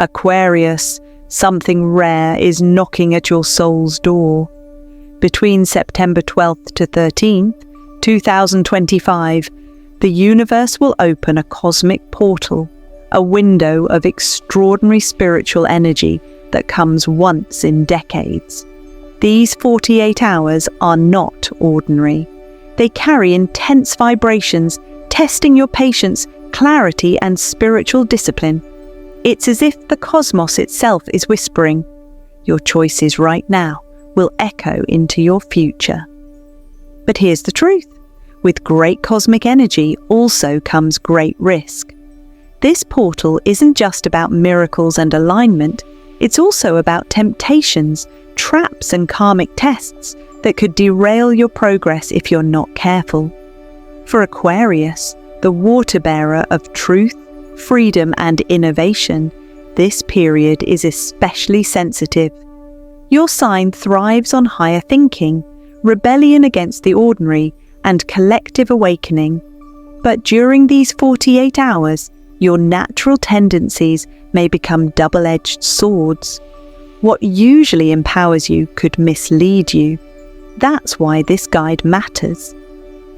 Aquarius, something rare is knocking at your soul's door. Between September 12th to 13th, 2025, the universe will open a cosmic portal, a window of extraordinary spiritual energy that comes once in decades. These 48 hours are not ordinary. They carry intense vibrations, testing your patience, clarity, and spiritual discipline. It's as if the cosmos itself is whispering, "Your choices right now will echo into your future." But here's the truth. With great cosmic energy also comes great risk. This portal isn't just about miracles and alignment, it's also about temptations, traps and karmic tests that could derail your progress if you're not careful. For Aquarius, the water bearer of truth, freedom and innovation, this period is especially sensitive. Your sign thrives on higher thinking, rebellion against the ordinary, and collective awakening. But during these 48 hours, your natural tendencies may become double-edged swords. What usually empowers you could mislead you. That's why this guide matters.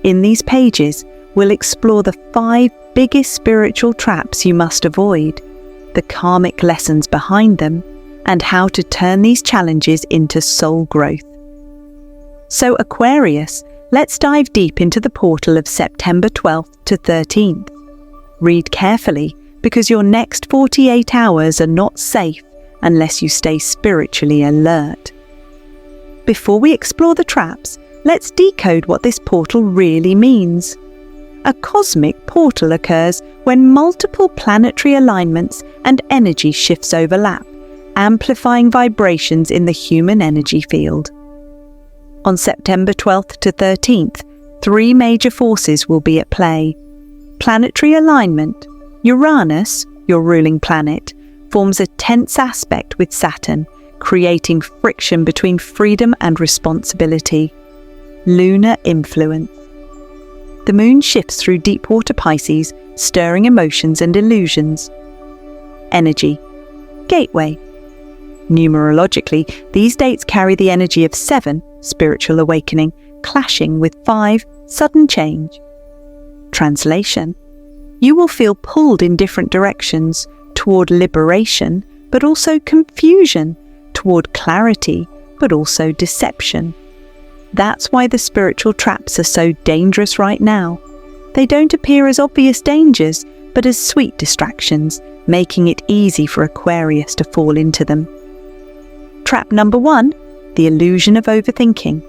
In these pages, we'll explore the 5 biggest spiritual traps you must avoid, the karmic lessons behind them, and how to turn these challenges into soul growth. So Aquarius, let's dive deep into the portal of September 12th to 13th. Read carefully, because your next 48 hours are not safe unless you stay spiritually alert. Before we explore the traps, let's decode what this portal really means. A cosmic portal occurs when multiple planetary alignments and energy shifts overlap, amplifying vibrations in the human energy field. On September 12th to 13th, 3 major forces will be at play. Planetary alignment. Uranus, your ruling planet, forms a tense aspect with Saturn, creating friction between freedom and responsibility. Lunar influence. The moon shifts through deep water Pisces, stirring emotions and illusions. Energy. Gateway. Numerologically, these dates carry the energy of 7, spiritual awakening, clashing with 5, sudden change. Translation. You will feel pulled in different directions, toward liberation, but also confusion, toward clarity, but also deception. That's why the spiritual traps are so dangerous right now. They don't appear as obvious dangers, but as sweet distractions, making it easy for Aquarius to fall into them. Trap number 1, the illusion of overthinking.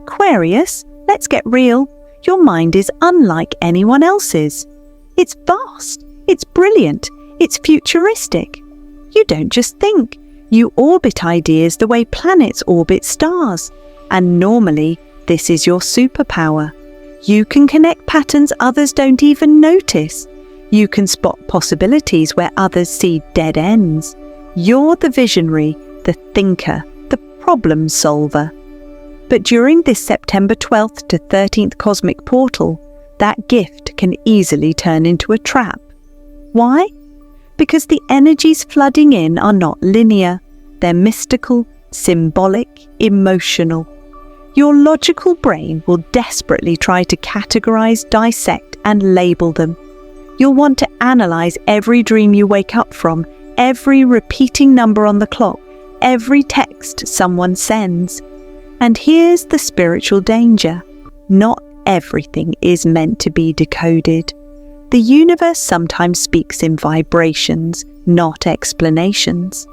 Aquarius, let's get real. Your mind is unlike anyone else's. It's vast, it's brilliant, it's futuristic. You don't just think, you orbit ideas the way planets orbit stars. And normally, this is your superpower. You can connect patterns others don't even notice. You can spot possibilities where others see dead ends. You're the visionary, the thinker, the problem solver. But during this September 12th to 13th cosmic portal, that gift can easily turn into a trap. Why? Because the energies flooding in are not linear. They're mystical, symbolic, emotional. Your logical brain will desperately try to categorize, dissect, and label them. You'll want to analyze every dream you wake up from, every repeating number on the clock, every text someone sends. And here's the spiritual danger. Not everything is meant to be decoded. The universe sometimes speaks in vibrations, not explanations.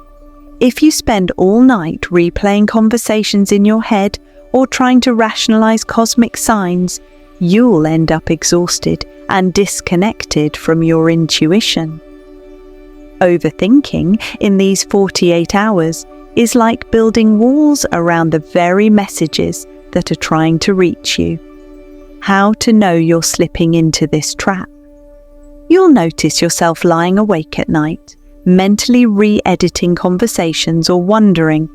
If you spend all night replaying conversations in your head or trying to rationalize cosmic signs, you'll end up exhausted and disconnected from your intuition. Overthinking in these 48 hours is like building walls around the very messages that are trying to reach you. How to know you're slipping into this trap? You'll notice yourself lying awake at night, mentally re-editing conversations or wondering,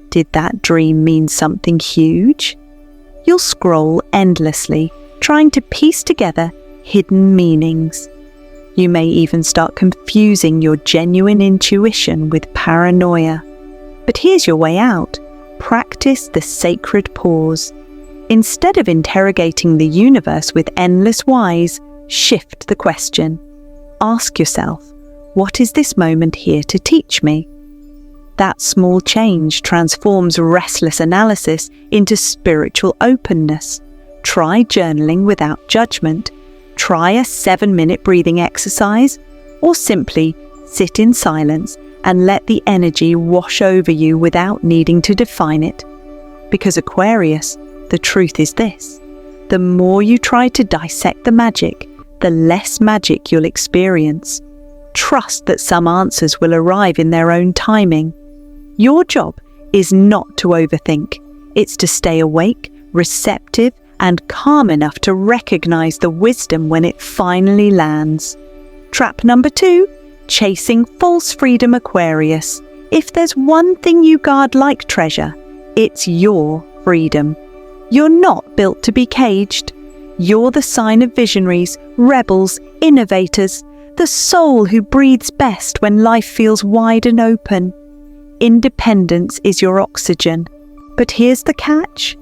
did that dream mean something huge? You'll scroll endlessly, trying to piece together hidden meanings. You may even start confusing your genuine intuition with paranoia. But here's your way out. Practice the sacred pause. Instead of interrogating the universe with endless whys, shift the question. Ask yourself, what is this moment here to teach me? That small change transforms restless analysis into spiritual openness. Try journaling without judgment. Try a 7-minute breathing exercise, or simply sit in silence and let the energy wash over you without needing to define it. Because Aquarius, the truth is this: the more you try to dissect the magic, the less magic you'll experience. Trust that some answers will arrive in their own timing. Your job is not to overthink. It's to stay awake, receptive, and calm enough to recognize the wisdom when it finally lands. Trap number 2, chasing false freedom, Aquarius. If there's one thing you guard like treasure, it's your freedom. You're not built to be caged. You're the sign of visionaries, rebels, innovators, the soul who breathes best when life feels wide and open. Independence is your oxygen. But here's the catch.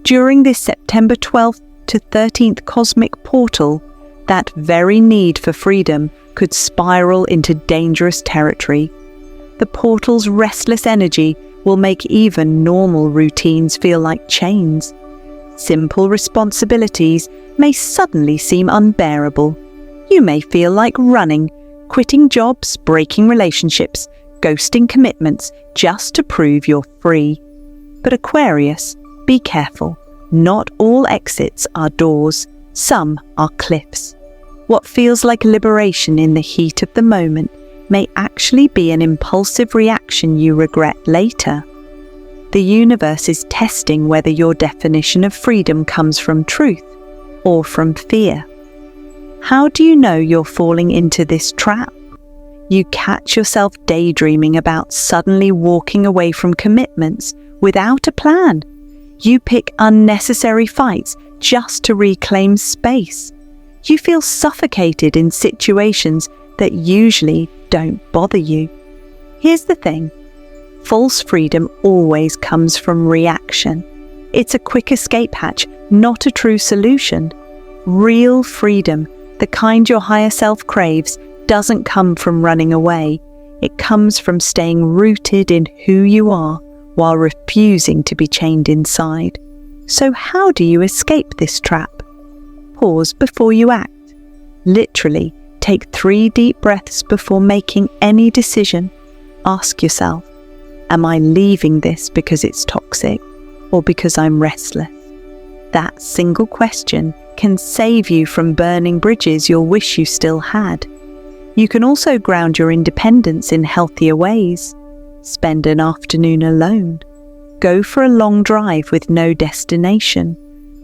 During this September 12th to 13th cosmic portal, that very need for freedom could spiral into dangerous territory. The portal's restless energy will make even normal routines feel like chains. Simple responsibilities may suddenly seem unbearable. You may feel like running, quitting jobs, breaking relationships, ghosting commitments just to prove you're free. But Aquarius, be careful. Not all exits are doors. Some are cliffs. What feels like liberation in the heat of the moment may actually be an impulsive reaction you regret later. The universe is testing whether your definition of freedom comes from truth or from fear. How do you know you're falling into this trap? You catch yourself daydreaming about suddenly walking away from commitments without a plan. You pick unnecessary fights just to reclaim space. You feel suffocated in situations that usually don't bother you. Here's the thing. False freedom always comes from reaction. It's a quick escape hatch, not a true solution. Real freedom, the kind your higher self craves, doesn't come from running away. It comes from staying rooted in who you are while refusing to be chained inside. So how do you escape this trap? Pause before you act. Literally, take 3 deep breaths before making any decision. Ask yourself, am I leaving this because it's toxic or because I'm restless? That single question can save you from burning bridges you'll wish you still had. You can also ground your independence in healthier ways. Spend an afternoon alone. Go for a long drive with no destination.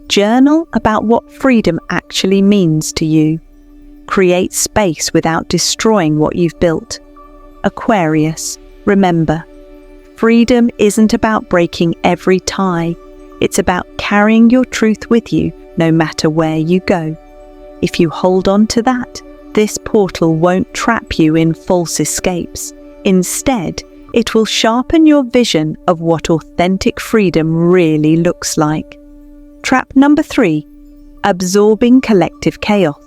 Journal about what freedom actually means to you. Create space without destroying what you've built. Aquarius, remember, freedom isn't about breaking every tie. It's about carrying your truth with you no matter where you go. If you hold on to that, this portal won't trap you in false escapes. Instead, it will sharpen your vision of what authentic freedom really looks like. Trap number 3, absorbing collective chaos.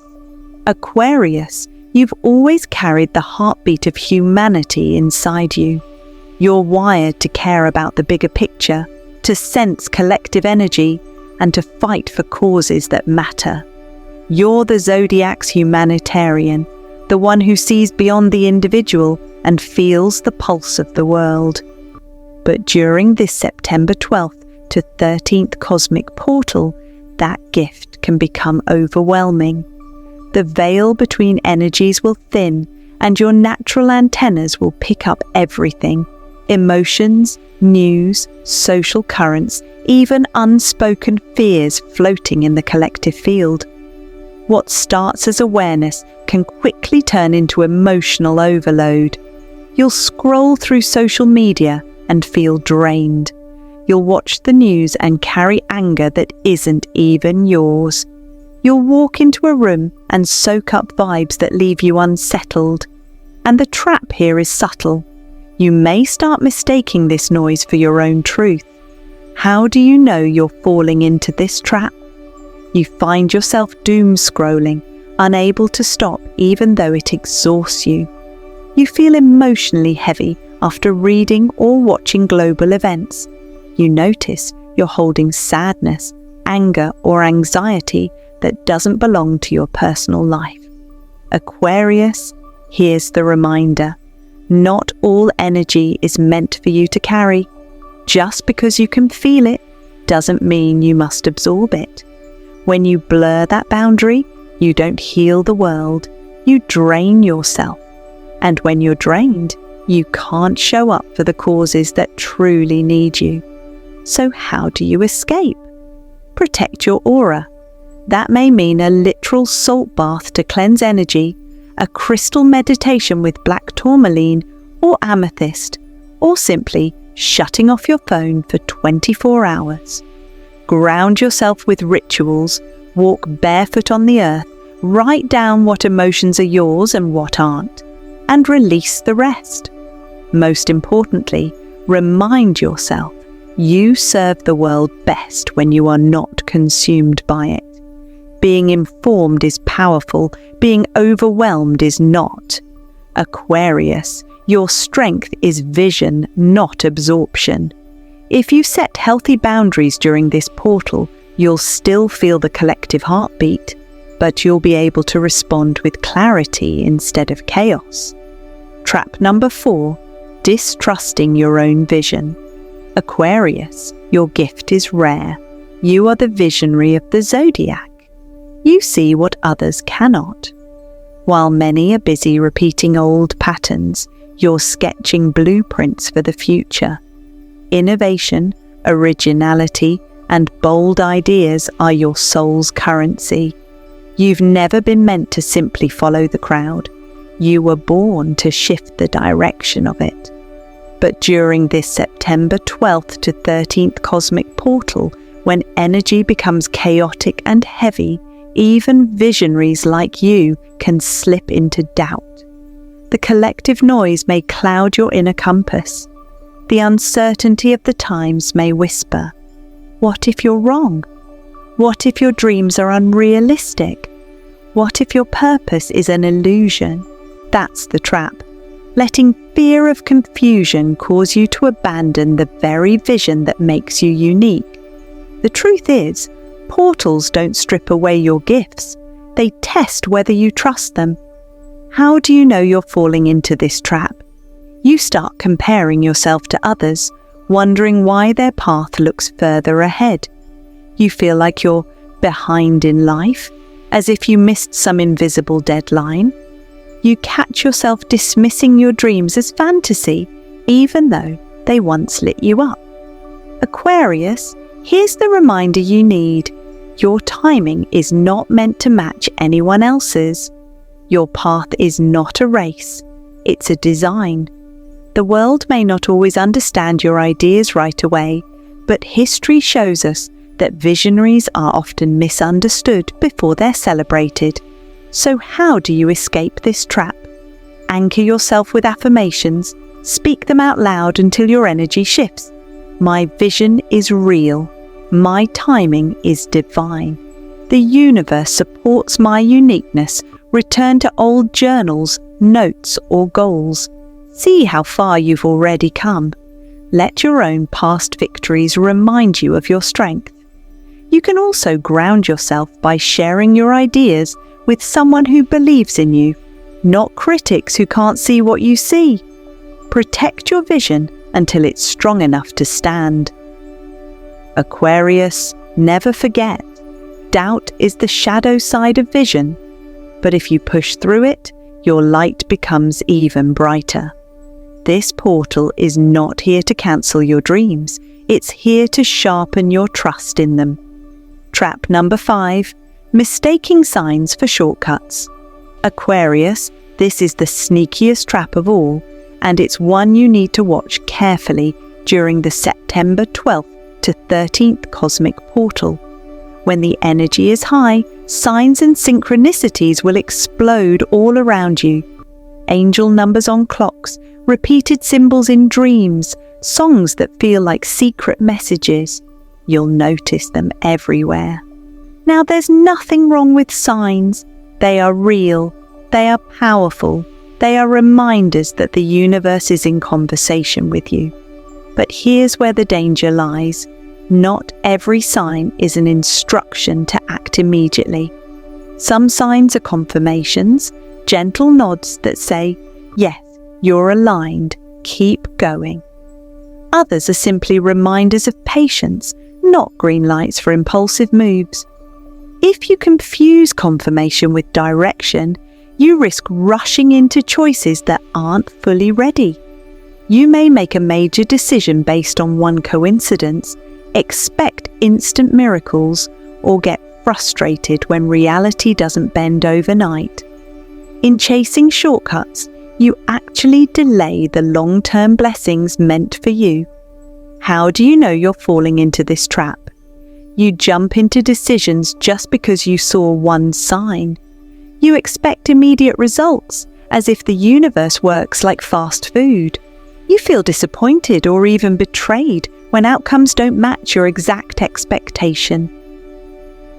Aquarius, you've always carried the heartbeat of humanity inside you. You're wired to care about the bigger picture, to sense collective energy, and to fight for causes that matter. You're the Zodiac's humanitarian, the one who sees beyond the individual and feels the pulse of the world. But during this September 12th to 13th cosmic portal, that gift can become overwhelming. The veil between energies will thin, and your natural antennas will pick up everything: emotions, news, social currents, even unspoken fears floating in the collective field. What starts as awareness can quickly turn into emotional overload. You'll scroll through social media and feel drained. You'll watch the news and carry anger that isn't even yours. You'll walk into a room and soak up vibes that leave you unsettled. And the trap here is subtle. You may start mistaking this noise for your own truth. How do you know you're falling into this trap? You find yourself doom scrolling, unable to stop even though it exhausts you. You feel emotionally heavy after reading or watching global events. You notice you're holding sadness, anger, or anxiety that doesn't belong to your personal life. Aquarius, here's the reminder. Not all energy is meant for you to carry. Just because you can feel it doesn't mean you must absorb it. When you blur that boundary, you don't heal the world, you drain yourself. And when you're drained, you can't show up for the causes that truly need you. So how do you escape? Protect your aura. That may mean a literal salt bath to cleanse energy, a crystal meditation with black tourmaline or amethyst, or simply shutting off your phone for 24 hours. Ground yourself with rituals, walk barefoot on the earth, write down what emotions are yours and what aren't, and release the rest. Most importantly, remind yourself you serve the world best when you are not consumed by it. Being informed is powerful, being overwhelmed is not. Aquarius, your strength is vision, not absorption. If you set healthy boundaries during this portal, you'll still feel the collective heartbeat, but you'll be able to respond with clarity instead of chaos. Trap number 4, distrusting your own vision. Aquarius, your gift is rare. You are the visionary of the Zodiac. You see what others cannot. While many are busy repeating old patterns, you're sketching blueprints for the future. Innovation, originality, and bold ideas are your soul's currency. You've never been meant to simply follow the crowd. You were born to shift the direction of it. But during this September 12th to 13th cosmic portal, when energy becomes chaotic and heavy, even visionaries like you can slip into doubt. The collective noise may cloud your inner compass. The uncertainty of the times may whisper, "What if you're wrong? What if your dreams are unrealistic? What if your purpose is an illusion?" That's the trap. Letting fear of confusion cause you to abandon the very vision that makes you unique. The truth is, portals don't strip away your gifts. They test whether you trust them. How do you know you're falling into this trap? You start comparing yourself to others, wondering why their path looks further ahead. You feel like you're behind in life, as if you missed some invisible deadline. You catch yourself dismissing your dreams as fantasy, even though they once lit you up. Aquarius, here's the reminder you need. Your timing is not meant to match anyone else's. Your path is not a race, it's a design. The world may not always understand your ideas right away, but history shows us that visionaries are often misunderstood before they're celebrated. So how do you escape this trap? Anchor yourself with affirmations, speak them out loud until your energy shifts. My vision is real. My timing is divine. The universe supports my uniqueness. Return to old journals, notes, or goals. See how far you've already come. Let your own past victories remind you of your strength. You can also ground yourself by sharing your ideas with someone who believes in you, not critics who can't see what you see. Protect your vision until it's strong enough to stand. Aquarius, never forget, doubt is the shadow side of vision, but if you push through it, your light becomes even brighter. This portal is not here to cancel your dreams, it's here to sharpen your trust in them. Trap number 5, mistaking signs for shortcuts. Aquarius, this is the sneakiest trap of all, and it's one you need to watch carefully during the September 12th to 13th cosmic portal. When the energy is high, signs and synchronicities will explode all around you. Angel numbers on clocks, repeated symbols in dreams, songs that feel like secret messages. You'll notice them everywhere. Now, there's nothing wrong with signs. They are real. They are powerful. They are reminders that the universe is in conversation with you. But here's where the danger lies. Not every sign is an instruction to act immediately. Some signs are confirmations, gentle nods that say, yes, you're aligned, keep going. Others are simply reminders of patience, not green lights for impulsive moves. If you confuse confirmation with direction, you risk rushing into choices that aren't fully ready. You may make a major decision based on one coincidence, expect instant miracles, or get frustrated when reality doesn't bend overnight. In chasing shortcuts, you actually delay the long-term blessings meant for you. How do you know you're falling into this trap? You jump into decisions just because you saw one sign. You expect immediate results, as if the universe works like fast food. You feel disappointed or even betrayed when outcomes don't match your exact expectation.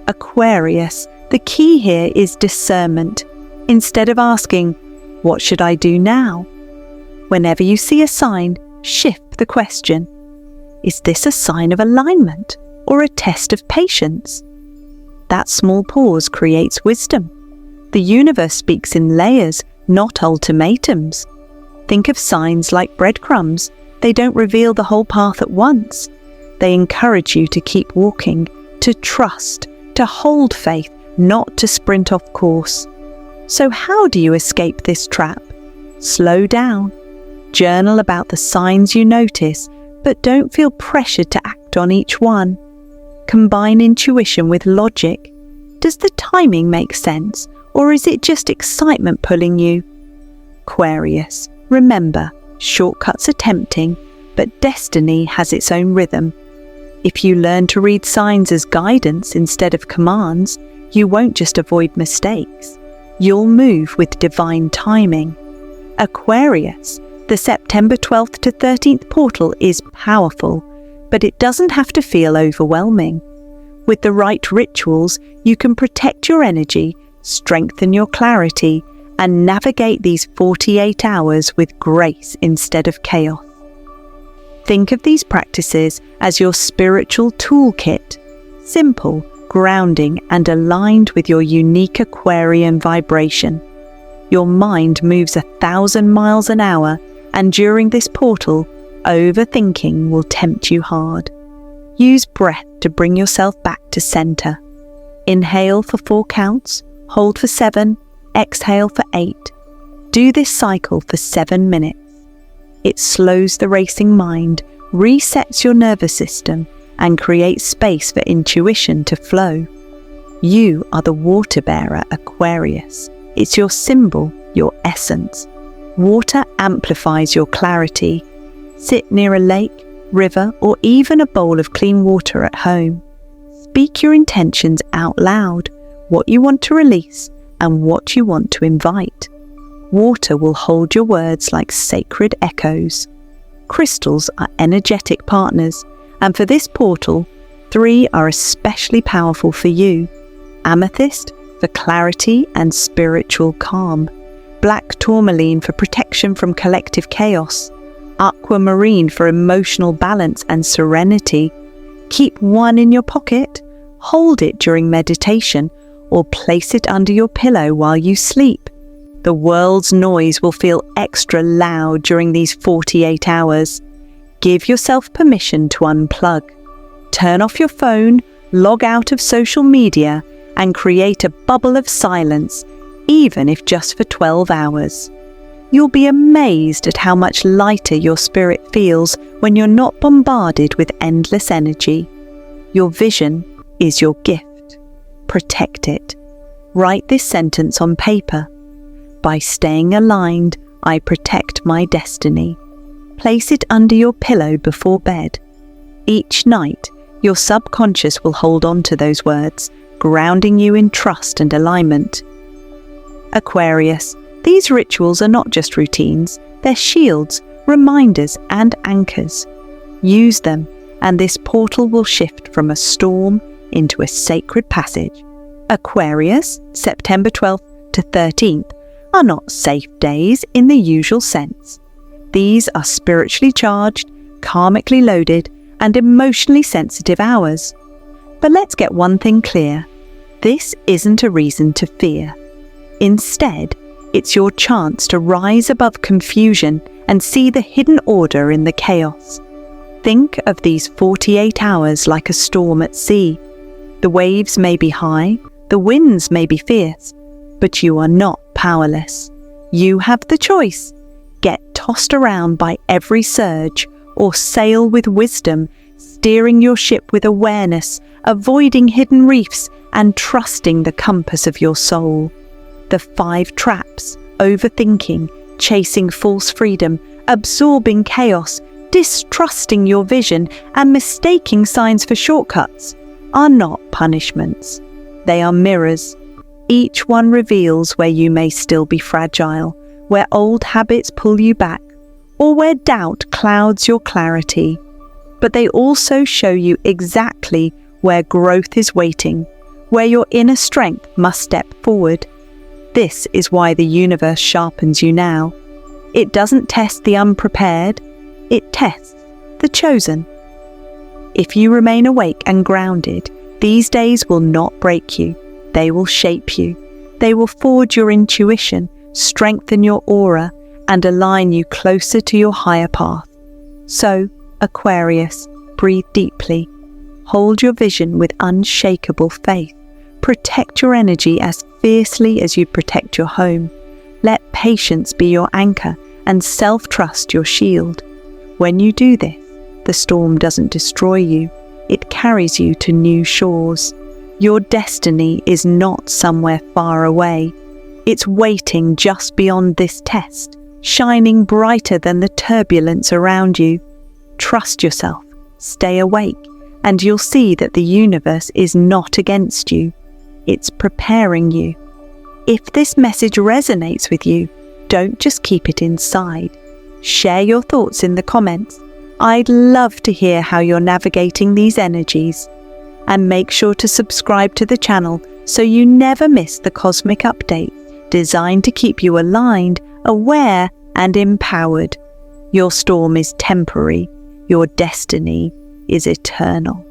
Aquarius, the key here is discernment. Instead of asking, what should I do now? Whenever you see a sign, shift the question. Is this a sign of alignment or a test of patience? That small pause creates wisdom. The universe speaks in layers, not ultimatums. Think of signs like breadcrumbs. They don't reveal the whole path at once. They encourage you to keep walking, to trust, to hold faith, not to sprint off course. So how do you escape this trap? Slow down. Journal about the signs you notice, but don't feel pressured to act on each one. Combine intuition with logic. Does the timing make sense, or is it just excitement pulling you? Aquarius, remember, shortcuts are tempting, but destiny has its own rhythm. If you learn to read signs as guidance instead of commands, you won't just avoid mistakes. You'll move with divine timing. Aquarius, the September 12th to 13th portal is powerful, but it doesn't have to feel overwhelming. With the right rituals, you can protect your energy, strengthen your clarity, and navigate these 48 hours with grace instead of chaos. Think of these practices as your spiritual toolkit, simple, grounding, and aligned with your unique Aquarian vibration. Your mind moves 1,000 miles an hour, and during this portal, overthinking will tempt you hard. Use breath to bring yourself back to center. Inhale for 4 counts, hold for 7, exhale for 8. Do this cycle for 7 minutes. It slows the racing mind, resets your nervous system, and creates space for intuition to flow. You are the water bearer, Aquarius. It's your symbol, your essence. Water amplifies your clarity. Sit near a lake, river, or even a bowl of clean water at home. Speak your intentions out loud, what you want to release and what you want to invite. Water will hold your words like sacred echoes. Crystals are energetic partners, and for this portal, 3 are especially powerful for you. Amethyst for clarity and spiritual calm. Black tourmaline for protection from collective chaos. Aquamarine for emotional balance and serenity. Keep one in your pocket, hold it during meditation, or place it under your pillow while you sleep. The world's noise will feel extra loud during these 48 hours. Give yourself permission to unplug. Turn off your phone, log out of social media, and create a bubble of silence, even if just for 12 hours. You'll be amazed at how much lighter your spirit feels when you're not bombarded with endless energy. Your vision is your gift. Protect it. Write this sentence on paper. By staying aligned, I protect my destiny. Place it under your pillow before bed. Each night, Your subconscious will hold on to those words, grounding you in trust and alignment. Aquarius, these rituals are not just routines, they're shields, reminders, and anchors. Use them, and this portal will shift from a storm into a sacred passage. Aquarius, September 12th to 13th, are not safe days in the usual sense. These are spiritually charged, karmically loaded, and emotionally sensitive hours. But let's get one thing clear. This isn't a reason to fear. Instead, it's your chance to rise above confusion and see the hidden order in the chaos. Think of these 48 hours like a storm at sea. The waves may be high, the winds may be fierce, but you are not powerless. You have the choice. Get tossed around by every surge, or sail with wisdom, steering your ship with awareness, avoiding hidden reefs, and trusting the compass of your soul. The 5 traps: overthinking, chasing false freedom, absorbing chaos, distrusting your vision, and mistaking signs for shortcuts, are not punishments. They are mirrors. Each one reveals where you may still be fragile, where old habits pull you back, or where doubt clouds your clarity. But they also show you exactly where growth is waiting, where your inner strength must step forward. This is why the universe sharpens you now. It doesn't test the unprepared, it tests the chosen. If you remain awake and grounded, these days will not break you. They will shape you. They will forge your intuition, strengthen your aura, and align you closer to your higher path. So, Aquarius, breathe deeply. Hold your vision with unshakable faith. Protect your energy as fiercely as you protect your home. Let patience be your anchor and self-trust your shield. When you do this, the storm doesn't destroy you. It carries you to new shores. Your destiny is not somewhere far away. It's waiting just beyond this test, shining brighter than the turbulence around you. Trust yourself, stay awake, and you'll see that the universe is not against you. It's preparing you. If this message resonates with you, don't just keep it inside. Share your thoughts in the comments. I'd love to hear how you're navigating these energies. And make sure to subscribe to the channel so you never miss the cosmic updates designed to keep you aligned, aware, and empowered. Your storm is temporary. Your destiny is eternal.